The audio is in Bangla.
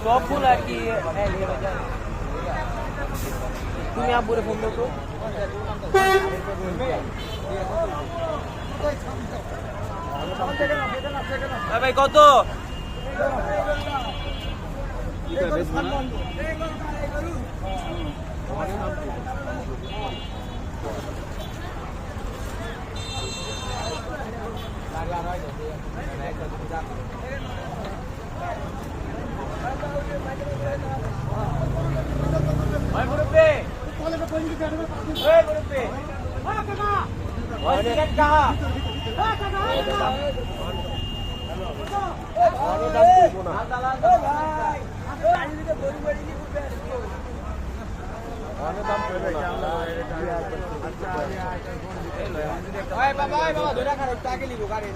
সব ফুল আর কি তুমি আব্বুরে ফোন দাও তো ভাই কত বাবা ধরে খারাপ টাকে লিখো গাড়ি